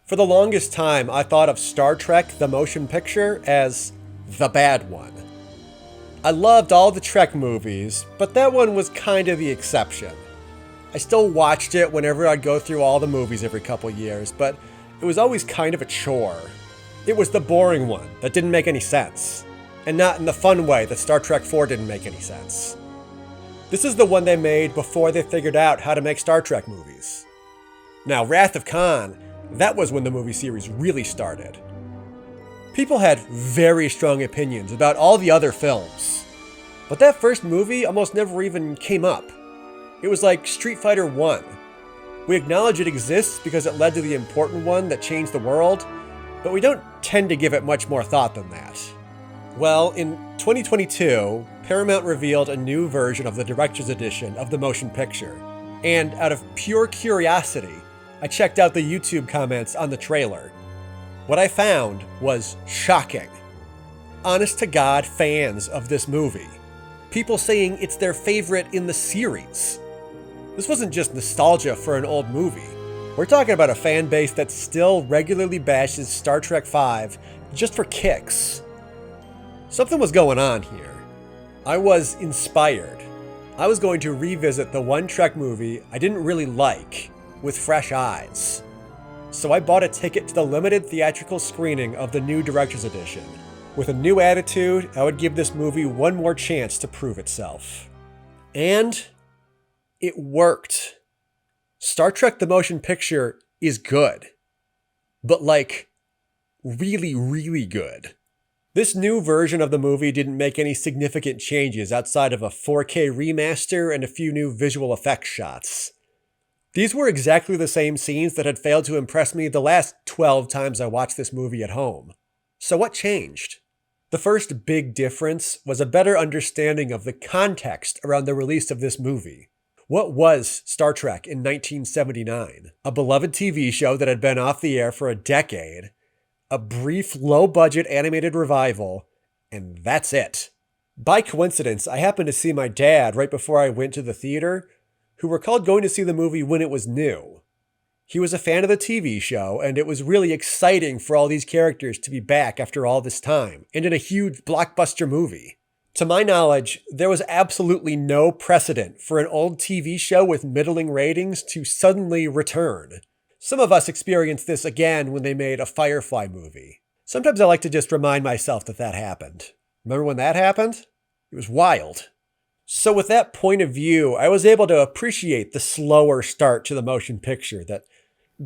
For the longest time, I thought of Star Trek the Motion Picture as the bad one. I loved all the Trek movies, but that one was kind of the exception. I still watched it whenever I'd go through all the movies every couple years, but it was always kind of a chore. It was the boring one that didn't make any sense, and not in the fun way that Star Trek 4 didn't make any sense. This is the one they made before they figured out how to make Star Trek movies. Now, Wrath of Khan, that was when the movie series really started. People had very strong opinions about all the other films, but that first movie almost never even came up. It was like Street Fighter 1. We acknowledge it exists because it led to the important one that changed the world, but we don't tend to give it much more thought than that. Well, in 2022, Paramount revealed a new version of the director's edition of the motion picture, and out of pure curiosity, I checked out the YouTube comments on the trailer. What I found was shocking. Honest to God fans of this movie. People saying it's their favorite in the series. This wasn't just nostalgia for an old movie. We're talking about a fan base that still regularly bashes Star Trek V just for kicks. Something was going on here. I was inspired. I was going to revisit the one Trek movie I didn't really like with fresh eyes. So I bought a ticket to the limited theatrical screening of the new director's edition. With a new attitude, I would give this movie one more chance to prove itself. And it worked. Star Trek the Motion Picture is good. But like, really, really good. This new version of the movie didn't make any significant changes outside of a 4K remaster and a few new visual effects shots. These were exactly the same scenes that had failed to impress me the last 12 times I watched this movie at home. So what changed? The first big difference was a better understanding of the context around the release of this movie. What was Star Trek in 1979? A beloved TV show that had been off the air for a decade, a brief low-budget animated revival, and that's it. By coincidence, I happened to see my dad right before I went to the theater, who recalled going to see the movie when it was new. He was a fan of the TV show, and it was really exciting for all these characters to be back after all this time, and in a huge blockbuster movie. To my knowledge, there was absolutely no precedent for an old TV show with middling ratings to suddenly return. Some of us experienced this again when they made a Firefly movie. Sometimes I like to just remind myself that that happened. Remember when that happened? It was wild. So with that point of view, I was able to appreciate the slower start to the motion picture that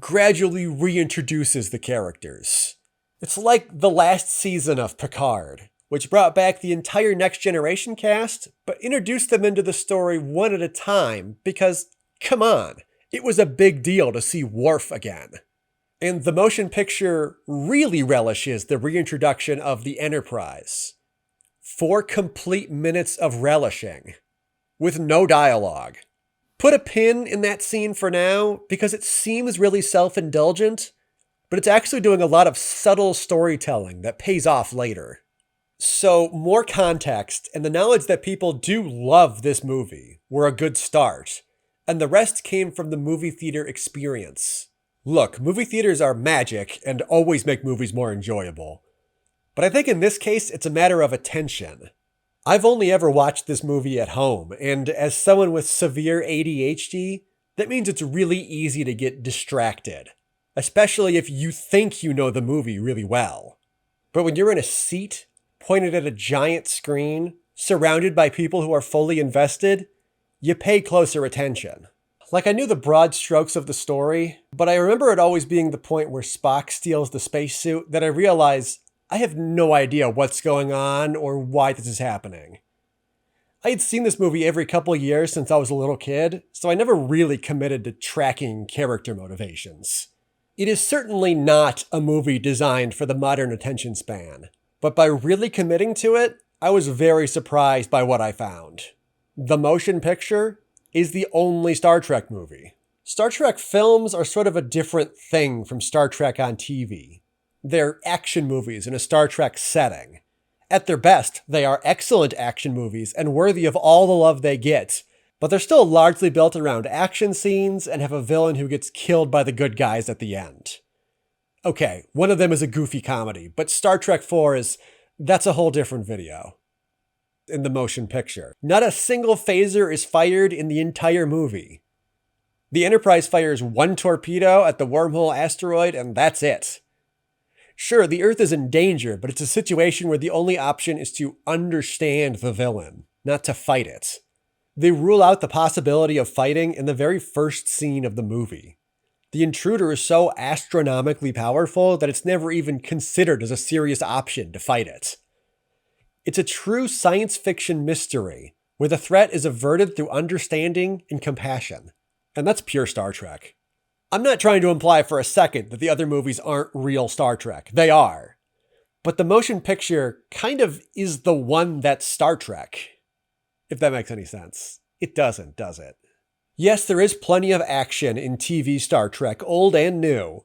gradually reintroduces the characters. It's like the last season of Picard, which brought back the entire Next Generation cast, but introduced them into the story one at a time because, come on, it was a big deal to see Worf again. And the motion picture really relishes the reintroduction of the Enterprise. 4 complete minutes of relishing, with no dialogue. Put a pin in that scene for now, because it seems really self-indulgent, but it's actually doing a lot of subtle storytelling that pays off later. So, more context and the knowledge that people do love this movie were a good start, and the rest came from the movie theater experience. Look, movie theaters are magic and always make movies more enjoyable. But I think in this case, it's a matter of attention. I've only ever watched this movie at home, and as someone with severe ADHD, that means it's really easy to get distracted, especially if you think you know the movie really well. But when you're in a seat, pointed at a giant screen, surrounded by people who are fully invested, you pay closer attention. Like, I knew the broad strokes of the story, but I remember it always being the point where Spock steals the spacesuit that I realized I have no idea what's going on or why this is happening. I had seen this movie every couple of years since I was a little kid, so I never really committed to tracking character motivations. It is certainly not a movie designed for the modern attention span, but by really committing to it, I was very surprised by what I found. The motion picture is the only Star Trek movie. Star Trek films are sort of a different thing from Star Trek on TV. They're action movies in a Star Trek setting. At their best, they are excellent action movies and worthy of all the love they get, but they're still largely built around action scenes and have a villain who gets killed by the good guys at the end. Okay, one of them is a goofy comedy, but Star Trek 4 that's a whole different video. In the motion picture, not a single phaser is fired in the entire movie. The Enterprise fires one torpedo at the wormhole asteroid, and that's it. Sure, the Earth is in danger, but it's a situation where the only option is to understand the villain, not to fight it. They rule out the possibility of fighting in the very first scene of the movie. The intruder is so astronomically powerful that it's never even considered as a serious option to fight it. It's a true science fiction mystery, where the threat is averted through understanding and compassion. And that's pure Star Trek. I'm not trying to imply for a second that the other movies aren't real Star Trek. They are. But the motion picture kind of is the one that's Star Trek. If that makes any sense. It doesn't, does it? Yes, there is plenty of action in TV Star Trek, old and new.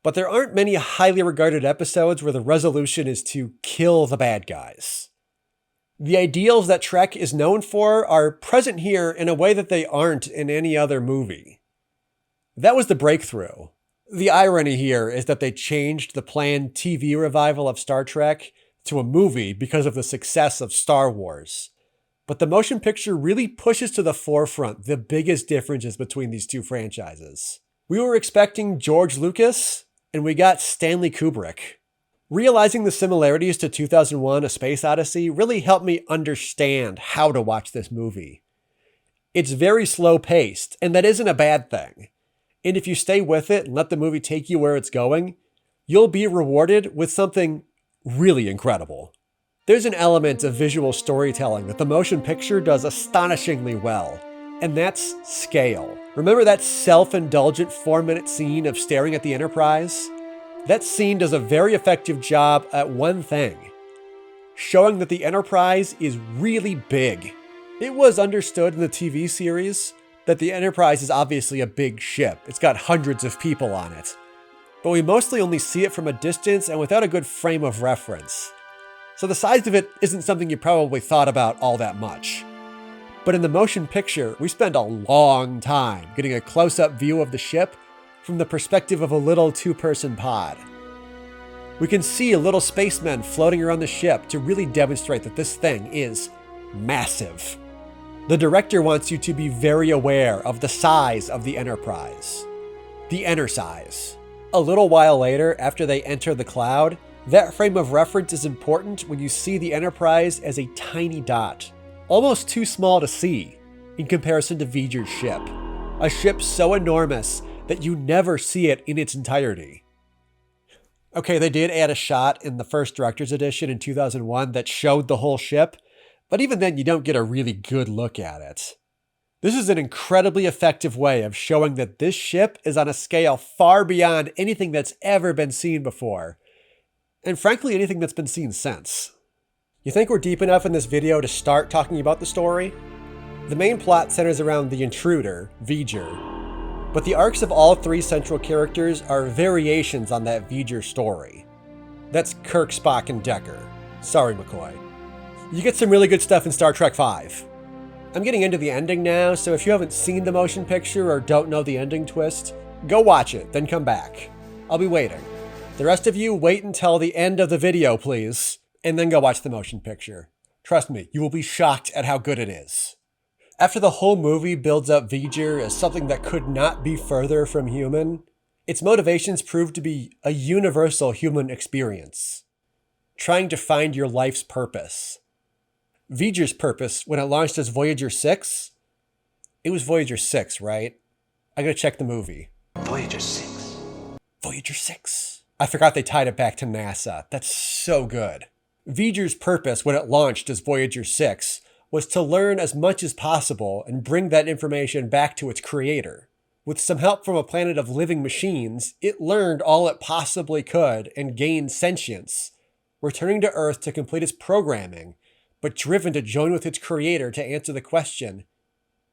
But there aren't many highly regarded episodes where the resolution is to kill the bad guys. The ideals that Trek is known for are present here in a way that they aren't in any other movie. That was the breakthrough. The irony here is that they changed the planned TV revival of Star Trek to a movie because of the success of Star Wars. But the motion picture really pushes to the forefront the biggest differences between these two franchises. We were expecting George Lucas, and we got Stanley Kubrick. Realizing the similarities to 2001: A Space Odyssey really helped me understand how to watch this movie. It's very slow-paced, and that isn't a bad thing. And if you stay with it and let the movie take you where it's going, you'll be rewarded with something really incredible. There's an element of visual storytelling that the motion picture does astonishingly well, and that's scale. Remember that self-indulgent 4-minute scene of staring at the Enterprise? That scene does a very effective job at one thing, showing that the Enterprise is really big. It was understood in the TV series that the Enterprise is obviously a big ship. It's got hundreds of people on it. But we mostly only see it from a distance and without a good frame of reference. So the size of it isn't something you probably thought about all that much. But in the motion picture, we spend a long time getting a close-up view of the ship from the perspective of a little 2-person pod. We can see little spacemen floating around the ship to really demonstrate that this thing is massive. The director wants you to be very aware of the size of the Enterprise. The Entersize. A little while later, after they enter the cloud, that frame of reference is important when you see the Enterprise as a tiny dot. Almost too small to see in comparison to V'ger's ship. A ship so enormous that you never see it in its entirety. Okay, they did add a shot in the first director's edition in 2001 that showed the whole ship, but even then you don't get a really good look at it. This is an incredibly effective way of showing that this ship is on a scale far beyond anything that's ever been seen before, and frankly anything that's been seen since. You think we're deep enough in this video to start talking about the story? The main plot centers around the intruder, V'ger, but the arcs of all 3 central characters are variations on that V'ger story. That's Kirk, Spock, and Decker. Sorry, McCoy. You get some really good stuff in Star Trek V. I'm getting into the ending now, so if you haven't seen the motion picture or don't know the ending twist, go watch it, then come back. I'll be waiting. The rest of you, wait until the end of the video, please, and then go watch the motion picture. Trust me, you will be shocked at how good it is. After the whole movie builds up V'ger as something that could not be further from human, its motivations prove to be a universal human experience. Trying to find your life's purpose. V'ger's purpose when it launched as Voyager 6? It was Voyager 6, right? I gotta check the movie. Voyager 6. Voyager 6. I forgot they tied it back to NASA. That's so good. V'ger's purpose when it launched as Voyager 6 was to learn as much as possible and bring that information back to its creator. With some help from a planet of living machines, it learned all it possibly could and gained sentience, returning to Earth to complete its programming, but driven to join with its creator to answer the question,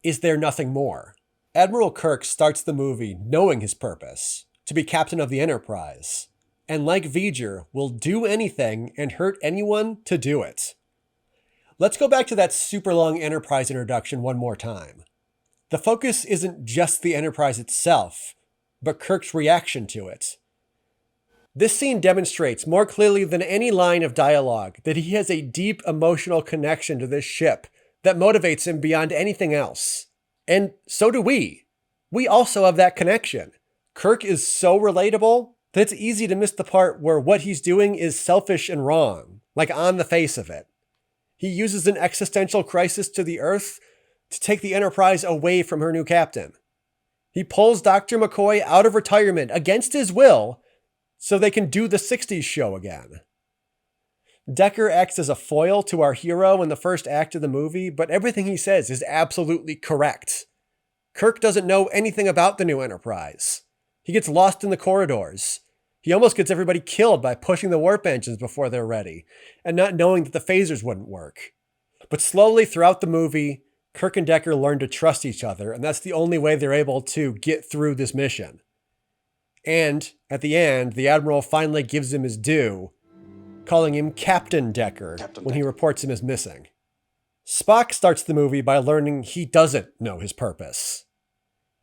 is there nothing more? Admiral Kirk starts the movie knowing his purpose, to be captain of the Enterprise, and like V'ger, will do anything and hurt anyone to do it. Let's go back to that super long Enterprise introduction one more time. The focus isn't just the Enterprise itself, but Kirk's reaction to it. This scene demonstrates more clearly than any line of dialogue that he has a deep emotional connection to this ship that motivates him beyond anything else. And so do we. We also have that connection. Kirk is so relatable that it's easy to miss the part where what he's doing is selfish and wrong, like on the face of it. He uses an existential crisis to the Earth to take the Enterprise away from her new captain. He pulls Dr. McCoy out of retirement against his will so they can do the 60s show again. Decker acts as a foil to our hero in the first act of the movie, but everything he says is absolutely correct. Kirk doesn't know anything about the new Enterprise. He gets lost in the corridors. He almost gets everybody killed by pushing the warp engines before they're ready, and not knowing that the phasers wouldn't work. But slowly throughout the movie, Kirk and Decker learn to trust each other, and that's the only way they're able to get through this mission. And, at the end, the Admiral finally gives him his due, calling him Captain Decker when he reports him as missing. Spock starts the movie by learning he doesn't know his purpose.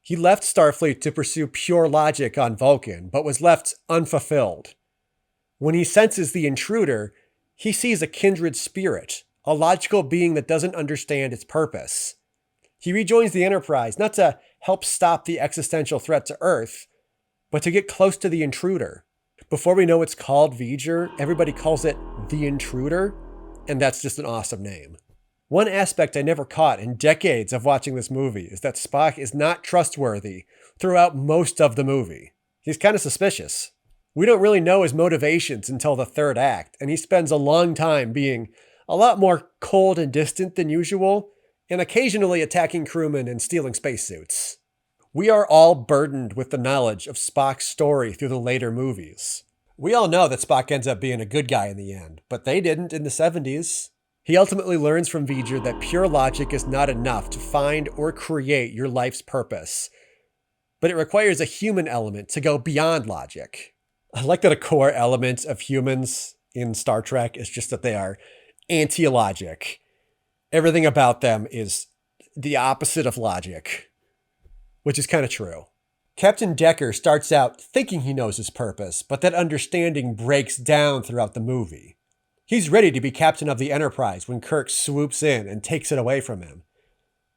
He left Starfleet to pursue pure logic on Vulcan, but was left unfulfilled. When he senses the intruder, he sees a kindred spirit, a logical being that doesn't understand its purpose. He rejoins the Enterprise, not to help stop the existential threat to Earth, but to get close to the intruder. Before we know it's called V'ger, everybody calls it the Intruder, and that's just an awesome name. One aspect I never caught in decades of watching this movie is that Spock is not trustworthy throughout most of the movie. He's kind of suspicious. We don't really know his motivations until the third act, and he spends a long time being a lot more cold and distant than usual, and occasionally attacking crewmen and stealing spacesuits. We are all burdened with the knowledge of Spock's story through the later movies. We all know that Spock ends up being a good guy in the end, but they didn't in the 70s. He ultimately learns from V'ger that pure logic is not enough to find or create your life's purpose, but it requires a human element to go beyond logic. I like that a core element of humans in Star Trek is just that they are anti-logic. Everything about them is the opposite of logic, which is kind of true. Captain Decker starts out thinking he knows his purpose, but that understanding breaks down throughout the movie. He's ready to be captain of the Enterprise when Kirk swoops in and takes it away from him.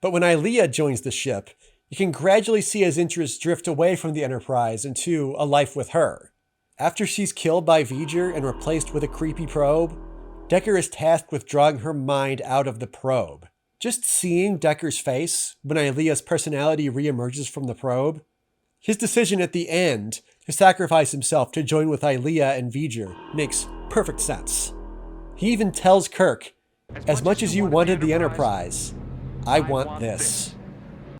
But when Ilia joins the ship, you can gradually see his interests drift away from the Enterprise into a life with her. After she's killed by V'ger and replaced with a creepy probe, Decker is tasked with drawing her mind out of the probe. Just seeing Decker's face when Ilia's personality reemerges from the probe, his decision at the end to sacrifice himself to join with Ilia and V'ger makes perfect sense. He even tells Kirk, "As much as you wanted the Enterprise, I want this."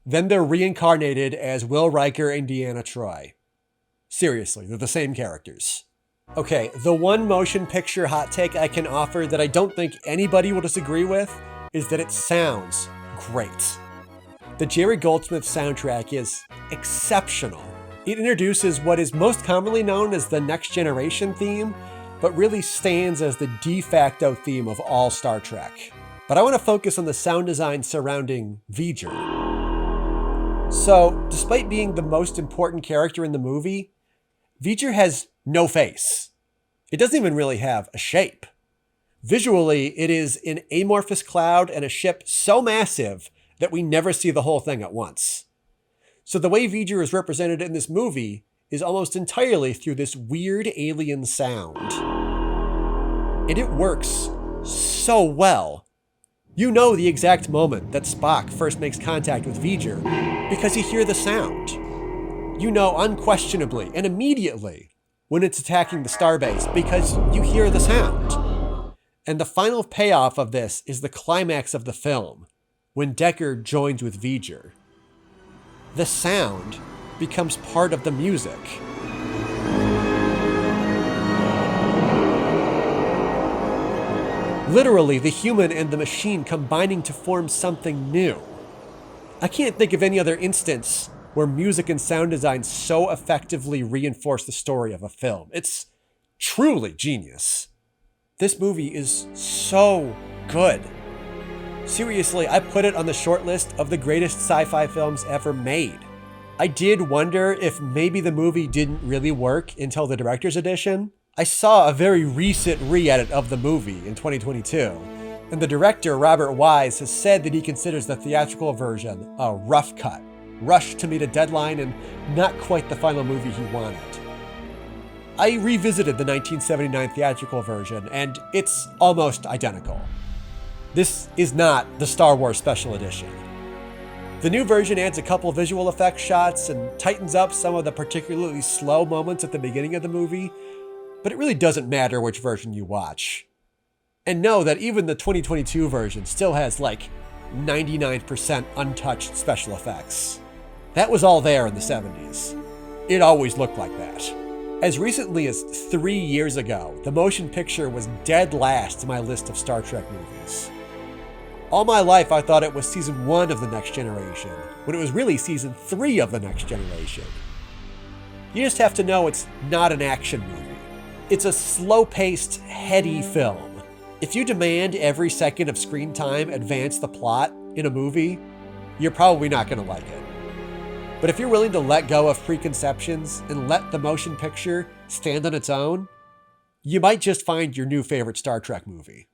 Then they're reincarnated as Will Riker and Deanna Troi. Seriously, they're the same characters. Okay, the one motion picture hot take I can offer that I don't think anybody will disagree with is that it sounds great. The Jerry Goldsmith soundtrack is exceptional. It introduces what is most commonly known as the Next Generation theme, but really stands as the de facto theme of all Star Trek. But I want to focus on the sound design surrounding V'ger. So, despite being the most important character in the movie, V'ger has no face. It doesn't even really have a shape. Visually, it is an amorphous cloud and a ship so massive that we never see the whole thing at once. So the way V'ger is represented in this movie is almost entirely through this weird alien sound. And it works so well. You know the exact moment that Spock first makes contact with V'ger because you hear the sound. You know unquestionably and immediately when it's attacking the starbase because you hear the sound. And the final payoff of this is the climax of the film, when Decker joins with V'ger. The sound becomes part of the music. Literally, the human and the machine combining to form something new. I can't think of any other instance where music and sound design so effectively reinforce the story of a film. It's truly genius. This movie is so good. Seriously, I put it on the short list of the greatest sci-fi films ever made. I did wonder if maybe the movie didn't really work until the director's edition. I saw a very recent re-edit of the movie in 2022, and the director, Robert Wise, has said that he considers the theatrical version a rough cut, rushed to meet a deadline, and not quite the final movie he wanted. I revisited the 1979 theatrical version, and it's almost identical. This is not the Star Wars Special Edition. The new version adds a couple visual effects shots and tightens up some of the particularly slow moments at the beginning of the movie, but it really doesn't matter which version you watch. And know that even the 2022 version still has like 99% untouched special effects. That was all there in the 70s. It always looked like that. As recently as 3 years ago, the motion picture was dead last in my list of Star Trek movies. All my life, I thought it was season 1 of The Next Generation, when it was really season 3 of The Next Generation. You just have to know it's not an action movie. It's a slow-paced, heady film. If you demand every second of screen time advance the plot in a movie, you're probably not going to like it. But if you're willing to let go of preconceptions and let the motion picture stand on its own, you might just find your new favorite Star Trek movie.